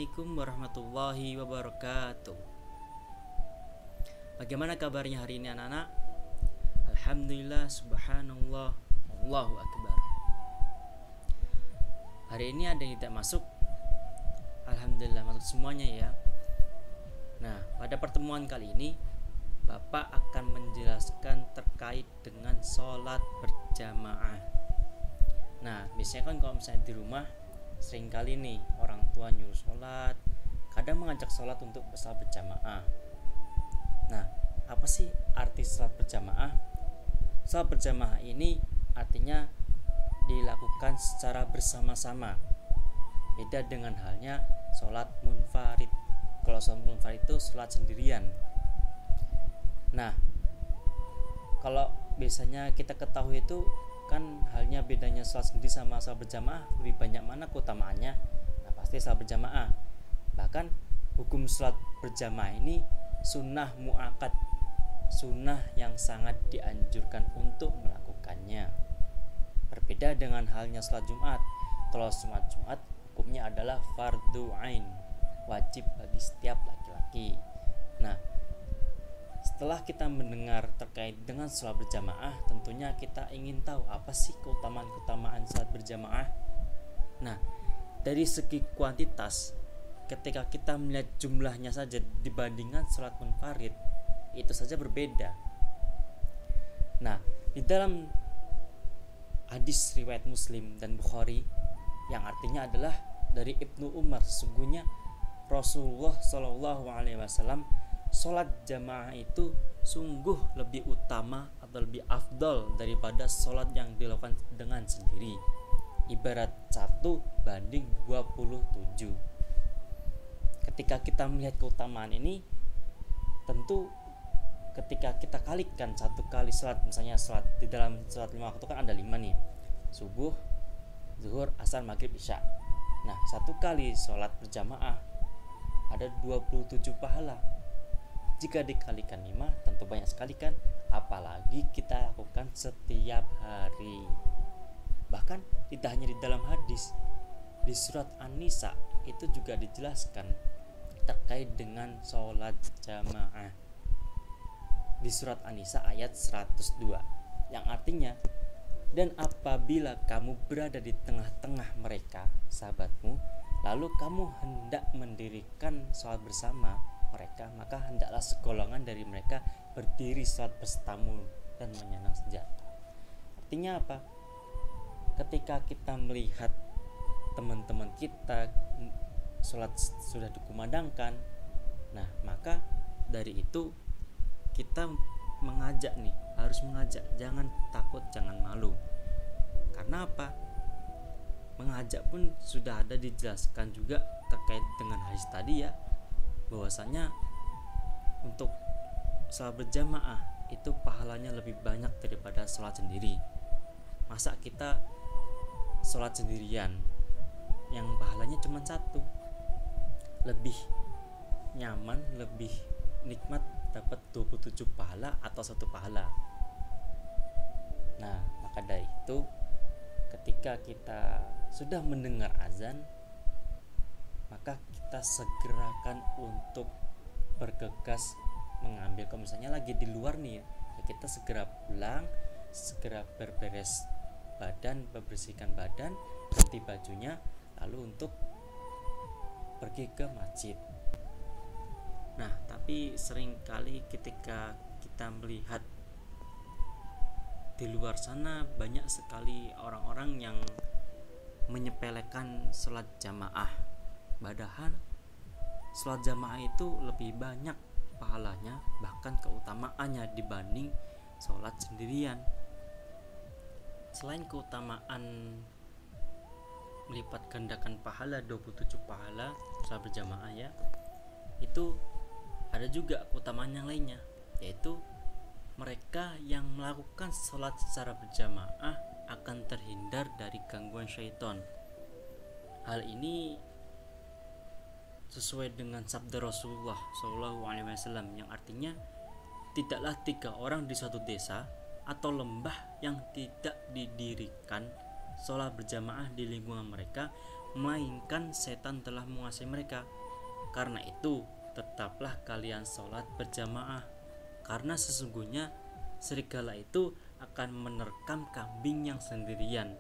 Assalamualaikum warahmatullahi wabarakatuh. Bagaimana kabarnya hari ini anak-anak? Alhamdulillah, subhanallah, Allahu akbar. Hari ini ada yang tidak masuk? Alhamdulillah masuk semuanya ya. Nah, pada pertemuan kali ini Bapak akan menjelaskan terkait dengan sholat berjamaah. Nah, biasanya kan kalau misalnya di rumah sering kali nih orang tua nyuruh sholat, kadang mengajak sholat untuk sholat berjamaah. Nah, apa sih arti sholat berjamaah? Sholat berjamaah ini artinya dilakukan secara bersama-sama. Beda dengan halnya sholat munfarid. Kalau sholat munfarid itu sholat sendirian. Nah, kalau biasanya kita ketahui itu kan halnya bedanya sholat sendiri sama sholat berjamaah, lebih banyak mana keutamaannya? Nah, pasti sholat berjamaah. Bahkan hukum sholat berjamaah ini sunnah muakkad, sunnah yang sangat dianjurkan untuk melakukannya. Berbeda dengan halnya sholat Jumat. Kalau sholat Jumat hukumnya adalah fardu ain, wajib bagi setiap laki-laki. Nah, setelah kita mendengar terkait dengan sholat berjamaah, tentunya kita ingin tahu apa sih keutamaan sholat berjamaah. Nah, dari segi kuantitas, ketika kita melihat jumlahnya saja dibandingkan sholat munfarid, itu saja berbeda. Nah, di dalam hadis riwayat Muslim dan Bukhari, yang artinya adalah dari Ibnu Umar, sesungguhnya Rasulullah SAW sholat jamaah itu sungguh lebih utama atau lebih afdol daripada sholat yang dilakukan dengan sendiri. Ibarat 1 banding 27. Ketika kita melihat keutamaan ini, tentu ketika kita kalikan satu kali sholat, misalnya sholat di dalam sholat 5 waktu kan ada 5 nih, subuh, zuhur, asar, maghrib, isya. Nah, satu kali sholat berjamaah ada 27 pahala. Jika dikalikan 5 tentu banyak sekali kan, apalagi kita lakukan setiap hari. Bahkan tidak hanya di dalam hadis, di surat An-Nisa itu juga dijelaskan terkait dengan sholat jamaah. Di surat An-Nisa ayat 102 yang artinya, dan apabila kamu berada di tengah-tengah mereka, sahabatmu, lalu kamu hendak mendirikan sholat bersama mereka, maka hendaklah segolongan dari mereka berdiri sholat bersertamu dan menyandang senjata. Artinya apa? Ketika kita melihat teman-teman kita sholat sudah dikumandangkan, nah maka dari itu kita mengajak nih, harus mengajak, jangan takut, jangan malu. Karena apa? Mengajak pun sudah ada dijelaskan juga terkait dengan hadis tadi ya, bahwasanya untuk sholat berjamaah itu pahalanya lebih banyak daripada sholat sendiri. Masa kita sholat sendirian yang pahalanya cuma 1, lebih nyaman, lebih nikmat dapat 27 pahala atau 1 pahala. Nah, maka dari itu ketika kita sudah mendengar azan, maka kita segerakan untuk bergegas mengambil. Kalau misalnya lagi di luar nih ya, kita segera pulang, segera berberes badan, membersihkan badan, ganti bajunya, lalu untuk pergi ke masjid. Nah, tapi seringkali ketika kita melihat di luar sana banyak sekali orang-orang yang menyepelekan sholat jamaah. Padahal sholat jamaah itu lebih banyak pahalanya, bahkan keutamaannya dibanding sholat sendirian. Selain keutamaan melipat gandakan pahala 27 pahala sholat berjamaah ya, itu ada juga keutamaan yang lainnya, yaitu mereka yang melakukan sholat secara berjamaah akan terhindar dari gangguan syaitan. Hal ini sesuai dengan sabda Rasulullah SAW yang artinya, tidaklah 3 orang di suatu desa atau lembah yang tidak didirikan sholat berjamaah di lingkungan mereka, melainkan setan telah menguasai mereka. Karena itu, tetaplah kalian sholat berjamaah, karena sesungguhnya serigala itu akan menerkam kambing yang sendirian,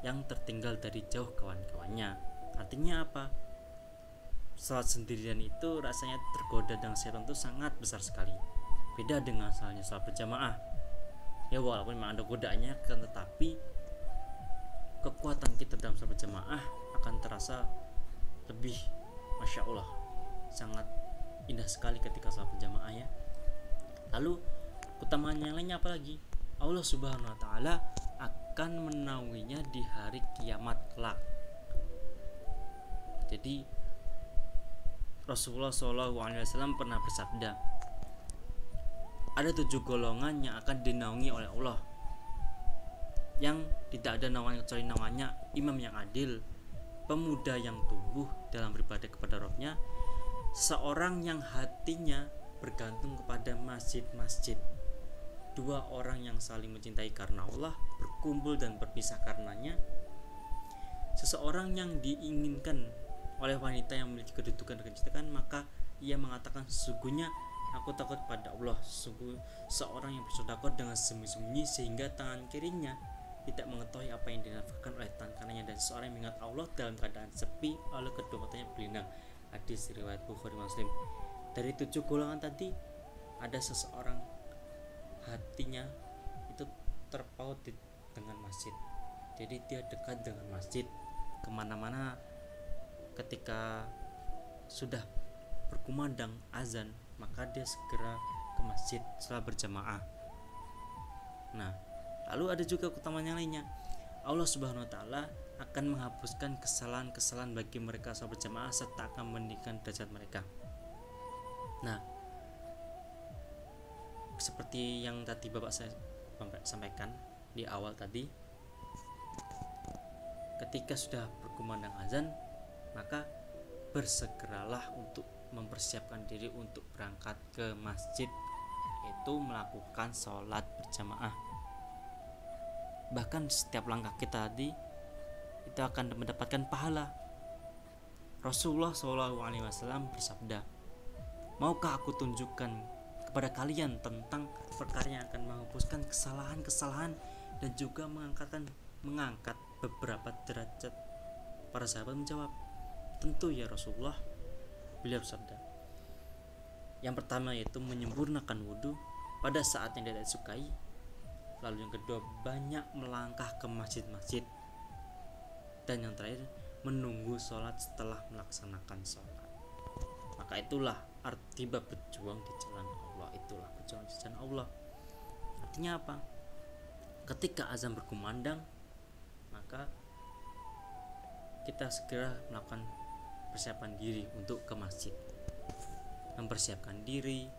yang tertinggal dari jauh kawan-kawannya. Artinya apa? Sholat sendirian itu rasanya tergoda dengan setan itu sangat besar sekali. Beda dengan misalnya sholat berjamaah. Ya walaupun memang ada godaannya, tetapi kekuatan kita dalam sholat berjamaah akan terasa lebih, masya Allah, sangat indah sekali ketika sholat berjamaah ya. Lalu keutamaan yang lainnya apa lagi? Allah Subhanahu wa taala akan menaunginya di hari kiamat kelak. Jadi Rasulullah SAW pernah bersabda, ada 7 golongan yang akan dinaungi oleh Allah, yang tidak ada naungan kecuali naungannya imam yang adil, pemuda yang tumbuh dalam beribadah kepada Rabb-nya, seorang yang hatinya bergantung kepada masjid-masjid, 2 orang yang saling mencintai karena Allah, berkumpul dan berpisah karenanya, seseorang yang diinginkan oleh wanita yang memiliki kedudukan dan kecintaan, maka ia mengatakan, sesungguhnya aku takut pada Allah. Sungguh seorang yang bersedekah dengan sembunyi-sembunyi sehingga tangan kirinya tidak mengetahui apa yang dinafkahkan oleh tangan kanannya, dan seorang yang mengingat Allah dalam keadaan sepi lalu kedua matanya berlinang. Hadis riwayat Bukhari Muslim. Dari 7 golongan tadi, ada seseorang hatinya itu terpaut dengan masjid. Jadi dia dekat dengan masjid, kemana-mana ketika sudah berkumandang azan, maka dia segera ke masjid setelah berjamaah. Nah, lalu ada juga keutamaan yang lainnya. Allah Subhanahu wa taala akan menghapuskan kesalahan-kesalahan bagi mereka salat berjamaah serta akan meninggikan derajat mereka. Nah, seperti yang tadi Bapak saya sampaikan di awal tadi, ketika sudah berkumandang azan, maka bersegeralah untuk mempersiapkan diri untuk berangkat ke masjid, yaitu melakukan sholat berjamaah. Bahkan setiap langkah kita tadi itu akan mendapatkan pahala. Rasulullah SAW bersabda, maukah aku tunjukkan kepada kalian tentang perkara yang akan menghapuskan kesalahan-kesalahan dan juga mengangkat beberapa derajat? Para sahabat menjawab, tentu ya Rasulullah. Beliau bersabda, yang pertama yaitu menyempurnakan wudhu pada saat yang tidak disukai. Lalu yang kedua, banyak melangkah ke masjid-masjid. Dan yang terakhir, menunggu sholat setelah melaksanakan sholat. Maka itulah arti berjuang di jalan Allah. Itulah berjuang di jalan Allah. Artinya apa? Ketika azan berkumandang, maka kita segera melakukan persiapan diri untuk ke masjid, mempersiapkan diri,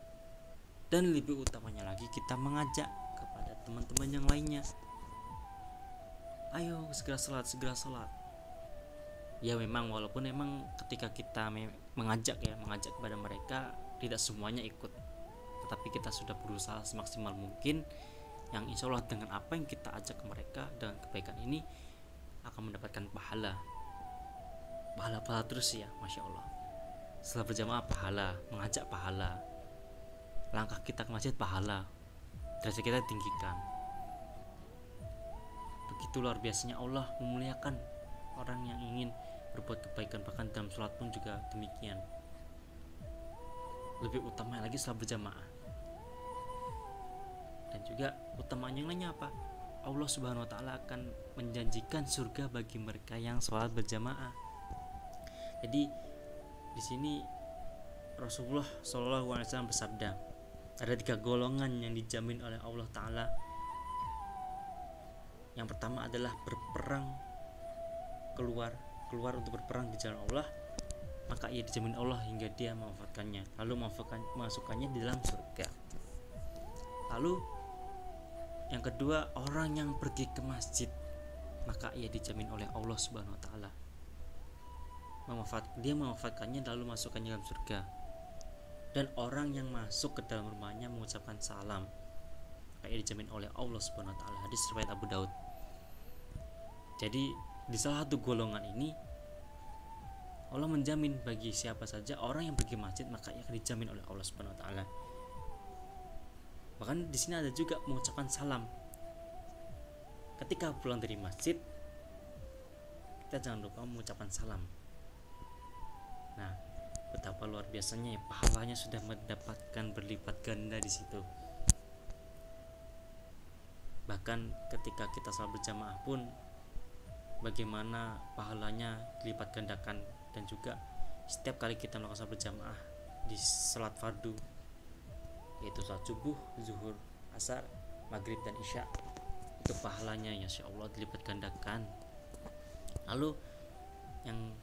dan lebih utamanya lagi kita mengajak kepada teman-teman yang lainnya, ayo segera sholat. Ya memang walaupun memang ketika kita mengajak kepada mereka tidak semuanya ikut, tetapi kita sudah berusaha semaksimal mungkin, yang insya Allah dengan apa yang kita ajak ke mereka dengan kebaikan ini akan mendapatkan pahala terus ya, masya Allah. Setelah berjamaah pahala, mengajak pahala, langkah kita ke masjid pahala, derajat kita tinggikan. Begitu luar biasanya Allah memuliakan orang yang ingin berbuat kebaikan, bahkan dalam sholat pun juga demikian. Lebih utama lagi setelah berjamaah. Dan juga utamaan yang lainnya apa? Allah Subhanahu wa taala akan menjanjikan surga bagi mereka yang sholat berjamaah. Jadi di sini Rasulullah SAW bersabda, ada 3 golongan yang dijamin oleh Allah Ta'ala. Yang pertama adalah berperang, keluar untuk berperang di jalan Allah, maka ia dijamin Allah hingga dia mewafatkannya, lalu memasukkannya di dalam surga. Lalu yang kedua, orang yang pergi ke masjid, maka ia dijamin oleh Allah Subhanahu wa taala, dia mewafatkannya lalu masukkannya dalam surga. Dan orang yang masuk ke dalam rumahnya mengucapkan salam, maka ia dijamin oleh Allah Subhanahu wa taala. Hadis riwayat Abu Daud. Jadi di salah satu golongan ini Allah menjamin bagi siapa saja orang yang pergi masjid maka ia akan dijamin oleh Allah Subhanahu wa taala. Bahkan di sini ada juga mengucapkan salam. Ketika pulang dari masjid, kita jangan lupa mengucapkan salam. Nah, betapa luar biasanya ya, pahalanya sudah mendapatkan berlipat ganda di situ. Bahkan ketika kita salat berjamaah pun bagaimana pahalanya dilipat gandakan, dan juga setiap kali kita melakukan salat berjamaah di salat fardu, yaitu salat subuh, zuhur, asar, maghrib dan isya, itu pahalanya ya insya Allah dilipat gandakan. Lalu yang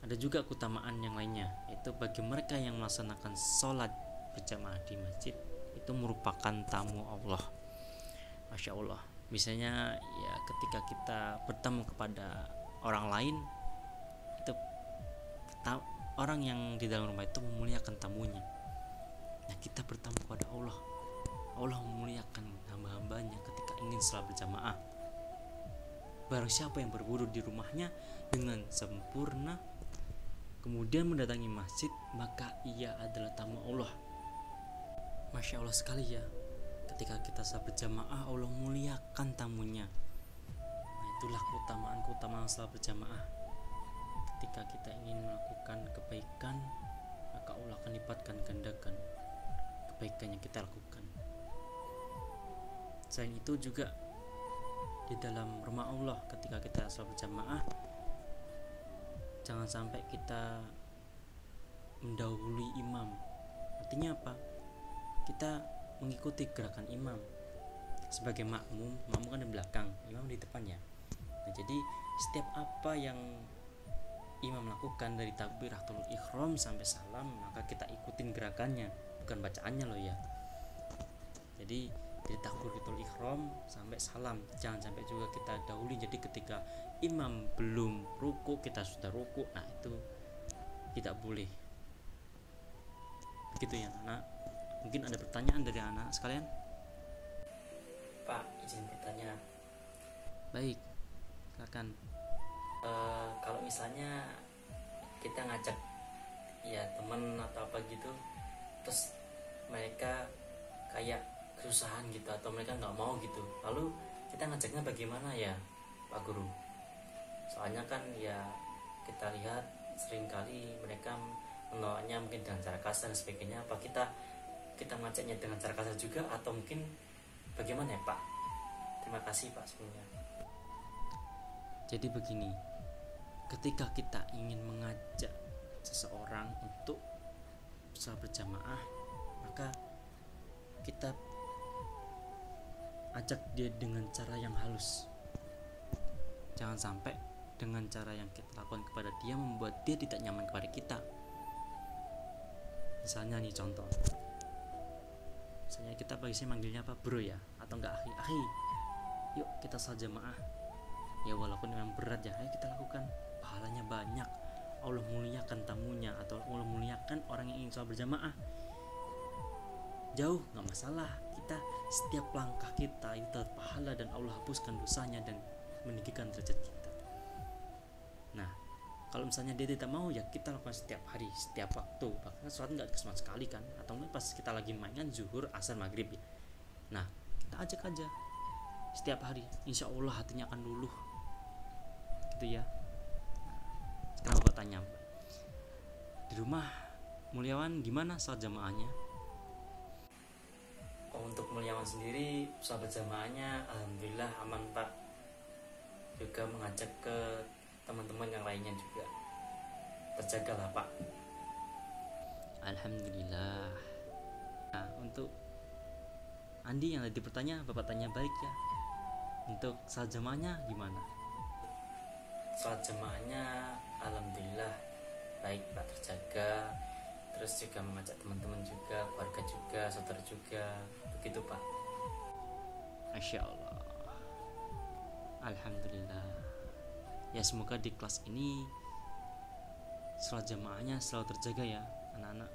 ada juga keutamaan yang lainnya, yaitu bagi mereka yang melaksanakan sholat berjamaah di masjid itu merupakan tamu Allah. Masya Allah. Misalnya ya ketika kita bertamu kepada orang lain, itu orang yang di dalam rumah itu memuliakan tamunya. Nah, kita bertamu kepada Allah, Allah memuliakan hamba-hambanya ketika ingin sholat berjamaah. Barang siapa yang berwudu di rumahnya dengan sempurna kemudian mendatangi masjid, maka ia adalah tamu Allah. Masya Allah sekali ya, ketika kita sholat berjamaah Allah muliakan tamunya. Nah, itulah keutamaan sholat berjamaah. Ketika kita ingin melakukan kebaikan, maka Allah akan lipatkan gandakan kebaikan yang kita lakukan. Selain itu juga di dalam rumah Allah ketika kita sholat berjamaah, jangan sampai kita mendahului imam. Artinya apa? Kita mengikuti gerakan imam sebagai makmum kan di belakang, imam di depannya. Nah, jadi setiap apa yang imam lakukan dari takbiratul ihram sampai salam, maka kita ikutin gerakannya, bukan bacaannya loh ya. Jadi dari takbiratul ihram sampai salam jangan sampai juga kita dahului. Jadi ketika imam belum ruku kita sudah ruku, nah itu tidak boleh. Begitu ya anak. Mungkin ada pertanyaan dari anak sekalian? Pak, izin bertanya. Baik, silakan. Kalau misalnya kita ngajak ya teman atau apa gitu, terus mereka kayak kesusahan gitu atau mereka nggak mau gitu, lalu kita ngajaknya bagaimana ya Pak Guru? Soalnya kan ya kita lihat seringkali mereka menolaknya mungkin dengan cara kasar dan sebagainya. Apa kita ngajaknya dengan cara kasar juga atau mungkin bagaimana ya Pak? Terima kasih Pak sebelumnya. Jadi begini, ketika kita ingin mengajak seseorang untuk sholat berjamaah, maka kita ajak dia dengan cara yang halus. Jangan sampai dengan cara yang kita lakukan kepada dia membuat dia tidak nyaman kepada kita. Misalnya nih contoh, misalnya kita biasanya manggilnya apa, bro ya, atau enggak akhi, yuk kita sholat jamaah. Ya walaupun memang berat ya, ayo kita lakukan, pahalanya banyak, Allah muliakan tamunya atau Allah muliakan orang yang ingin sholat berjamaah. Jauh nggak masalah, kita setiap langkah kita itu pahala dan Allah hapuskan dosanya dan meninggikan derajat kita. Nah, kalau misalnya dia tidak mau, ya kita lakukan setiap hari, setiap waktu. Bahkan sholat nggak cuma sekali kan, atau mungkin pas kita lagi main kan zuhur, asar, maghrib ya. Nah, kita ajak aja setiap hari, insya Allah hatinya akan luluh gitu ya. Nah, sekarang aku tanya, di rumah Mulyawan gimana sholat jamaahnya? Untuk Mulyawan sendiri sholat berjamaahnya alhamdulillah aman Pak. Juga mengajak ke teman-teman yang lainnya juga terjagalah Pak, alhamdulillah. Nah, untuk Andi yang tadi bertanya, Bapak tanya balik ya, untuk sholat jamaahnya gimana? Sholat jamaahnya alhamdulillah baik Pak, terjaga. Terus juga mengajak teman-teman juga, keluarga juga, saudara juga, begitu Pak. Masya Allah, alhamdulillah. Ya semoga di kelas ini sholat jamaahnya selalu terjaga ya anak-anak.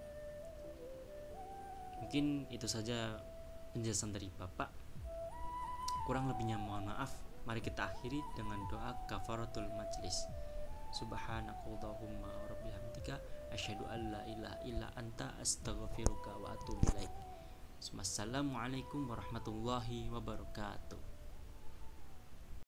Mungkin itu saja penjelasan dari Bapak. Kurang lebihnya mohon maaf. Mari kita akhiri dengan doa kafaratul majlis. Subhanakallahumma wa bihamdika asyhadu an la ilaha illa anta astaghfiruka wa atubu ilaik. Wassalamualaikum warahmatullahi wabarakatuh.